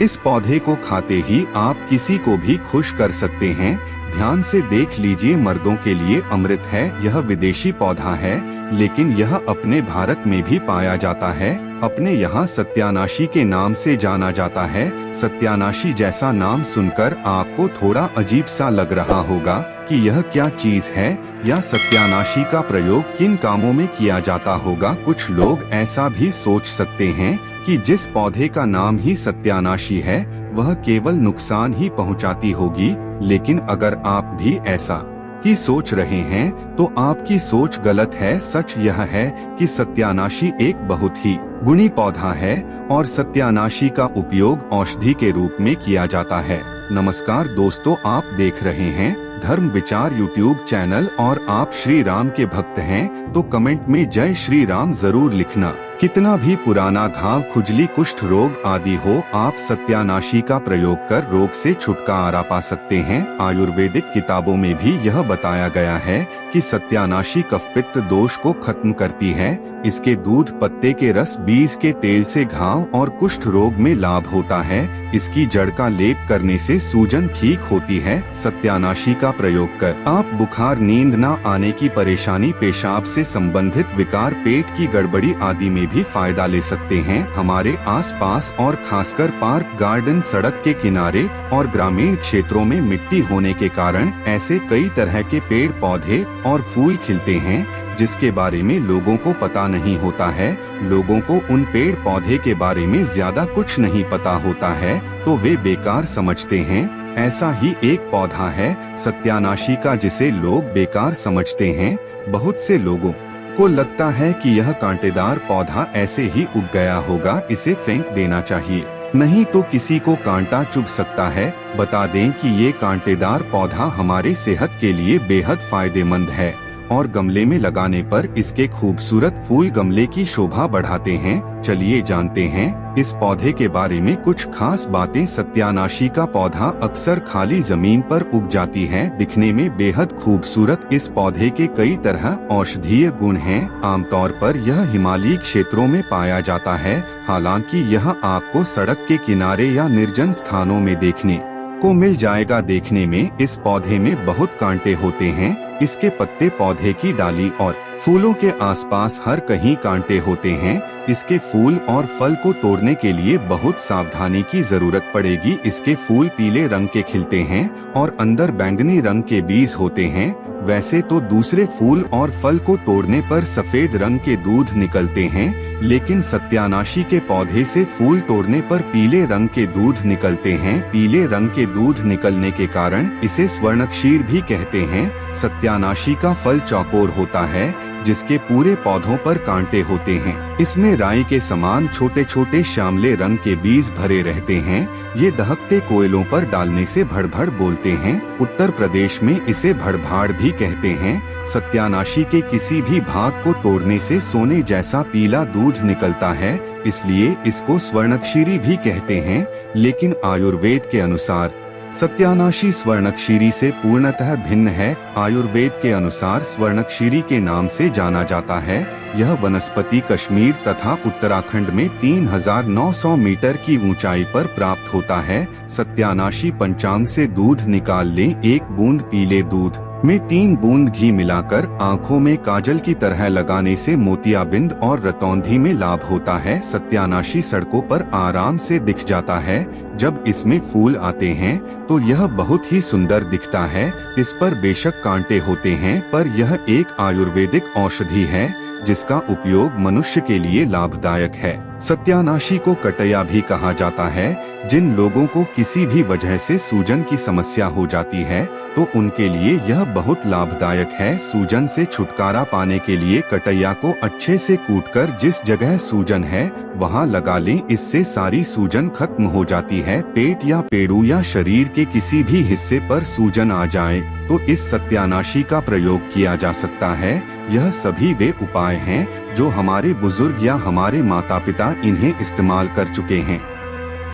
इस पौधे को खाते ही आप किसी को भी खुश कर सकते हैं। ध्यान से देख लीजिए, मर्दों के लिए अमृत है। यह विदेशी पौधा है, लेकिन यह अपने भारत में भी पाया जाता है। अपने यहाँ सत्यानाशी के नाम से जाना जाता है। सत्यानाशी जैसा नाम सुनकर आपको थोड़ा अजीब सा लग रहा होगा कि यह क्या चीज है, या सत्यानाशी का प्रयोग किन कामों में किया जाता होगा। कुछ लोग ऐसा भी सोच सकते हैं कि जिस पौधे का नाम ही सत्यानाशी है, वह केवल नुकसान ही पहुंचाती होगी। लेकिन अगर आप भी ऐसा की सोच रहे हैं तो आपकी सोच गलत है। सच यह है कि सत्यानाशी एक बहुत ही गुणी पौधा है और सत्यानाशी का उपयोग औषधि के रूप में किया जाता है। नमस्कार दोस्तों, आप देख रहे हैं धर्म विचार यूट्यूब चैनल और आप श्री राम के भक्त हैं तो कमेंट में जय श्री राम जरूर लिखना। कितना भी पुराना घाव, खुजली, कुष्ठ रोग आदि हो, आप सत्यानाशी का प्रयोग कर रोग से छुटकारा पा सकते हैं। आयुर्वेदिक किताबों में भी यह बताया गया है कि सत्यानाशी कफपित्त दोष को खत्म करती है। इसके दूध, पत्ते के रस, बीज के तेल से घाव और कुष्ठ रोग में लाभ होता है। इसकी जड़ का लेप करने से सूजन ठीक होती है। सत्यानाशी का प्रयोग कर आप बुखार, नींद न आने की परेशानी, पेशाब से संबंधित विकार, पेट की गड़बड़ी आदि में भी फायदा ले सकते हैं। हमारे आसपास और खासकर पार्क, गार्डन, सड़क के किनारे और ग्रामीण क्षेत्रों में मिट्टी होने के कारण ऐसे कई तरह के पेड़, पौधे और फूल खिलते हैं जिसके बारे में लोगों को पता नहीं होता है। लोगों को उन पेड़ पौधे के बारे में ज्यादा कुछ नहीं पता होता है तो वे बेकार समझते हैं। ऐसा ही एक पौधा है सत्यानाशी का, जिसे लोग बेकार समझते हैं। बहुत से लोगों को लगता है कि यह कांटेदार पौधा ऐसे ही उग गया होगा, इसे फेंक देना चाहिए, नहीं तो किसी को कांटा चुभ सकता है। बता दें कि ये कांटेदार पौधा हमारे सेहत के लिए बेहद फायदेमंद है और गमले में लगाने पर इसके खूबसूरत फूल गमले की शोभा बढ़ाते हैं। चलिए जानते हैं इस पौधे के बारे में कुछ खास बातें। सत्यानाशी का पौधा अक्सर खाली जमीन पर उग जाती है, दिखने में बेहद खूबसूरत। इस पौधे के कई तरह औषधीय गुण हैं। आमतौर पर यह हिमालयी क्षेत्रों में पाया जाता है, हालांकि यह आपको सड़क के किनारे या निर्जन स्थानों में देखने को मिल जाएगा। देखने में इस पौधे में बहुत कांटे होते हैं। इसके पत्ते, पौधे की डाली और फूलों के आसपास हर कहीं कांटे होते हैं। इसके फूल और फल को तोड़ने के लिए बहुत सावधानी की जरूरत पड़ेगी। इसके फूल पीले रंग के खिलते हैं और अंदर बैंगनी रंग के बीज होते हैं। वैसे तो दूसरे फूल और फल को तोड़ने पर सफेद रंग के दूध निकलते हैं, लेकिन सत्यानाशी के पौधे से फूल तोड़ने पर पीले रंग के दूध निकलते हैं। पीले रंग के दूध निकलने के कारण इसे स्वर्णक्षीर भी कहते हैं। सत्यानाशी का फल चौकोर होता है, जिसके पूरे पौधों पर कांटे होते हैं। इसमें राई के समान छोटे छोटे श्यामले रंग के बीज भरे रहते हैं। ये दहकते कोयलों पर डालने से भड़भड़ बोलते हैं। उत्तर प्रदेश में इसे भड़भाड़ भी कहते हैं। सत्यानाशी के किसी भी भाग को तोड़ने से सोने जैसा पीला दूध निकलता है, इसलिए इसको स्वर्णक्षीरी भी कहते हैं। लेकिन आयुर्वेद के अनुसार सत्यानाशी स्वर्णक्षीरी से पूर्णतः भिन्न है। आयुर्वेद के अनुसार स्वर्णक्षीरी के नाम से जाना जाता है। यह वनस्पति कश्मीर तथा उत्तराखंड में 3900 मीटर की ऊंचाई पर प्राप्त होता है। सत्यानाशी पंचांग से दूध निकाल लें। 1 बूंद पीले दूध में 3 बूंद घी मिलाकर आँखों में काजल की तरह लगाने से मोतियाबिंद और रतौंधी में लाभ होता है। सत्यानाशी सड़कों पर आराम से दिख जाता है। जब इसमें फूल आते हैं तो यह बहुत ही सुंदर दिखता है। इस पर बेशक कांटे होते हैं, पर यह एक आयुर्वेदिक औषधि है जिसका उपयोग मनुष्य के लिए लाभदायक है। सत्यानाशी को कटैया भी कहा जाता है। जिन लोगों को किसी भी वजह से सूजन की समस्या हो जाती है तो उनके लिए यह बहुत लाभदायक है। सूजन से छुटकारा पाने के लिए कटैया को अच्छे से कूटकर जिस जगह सूजन है वहां लगा लें। इससे सारी सूजन खत्म हो जाती है। पेट या पेड़ू या शरीर के किसी भी हिस्से पर सूजन आ जाए तो इस सत्यानाशी का प्रयोग किया जा सकता है। यह सभी वे उपाय हैं जो हमारे बुजुर्ग या हमारे माता पिता इन्हें इस्तेमाल कर चुके हैं।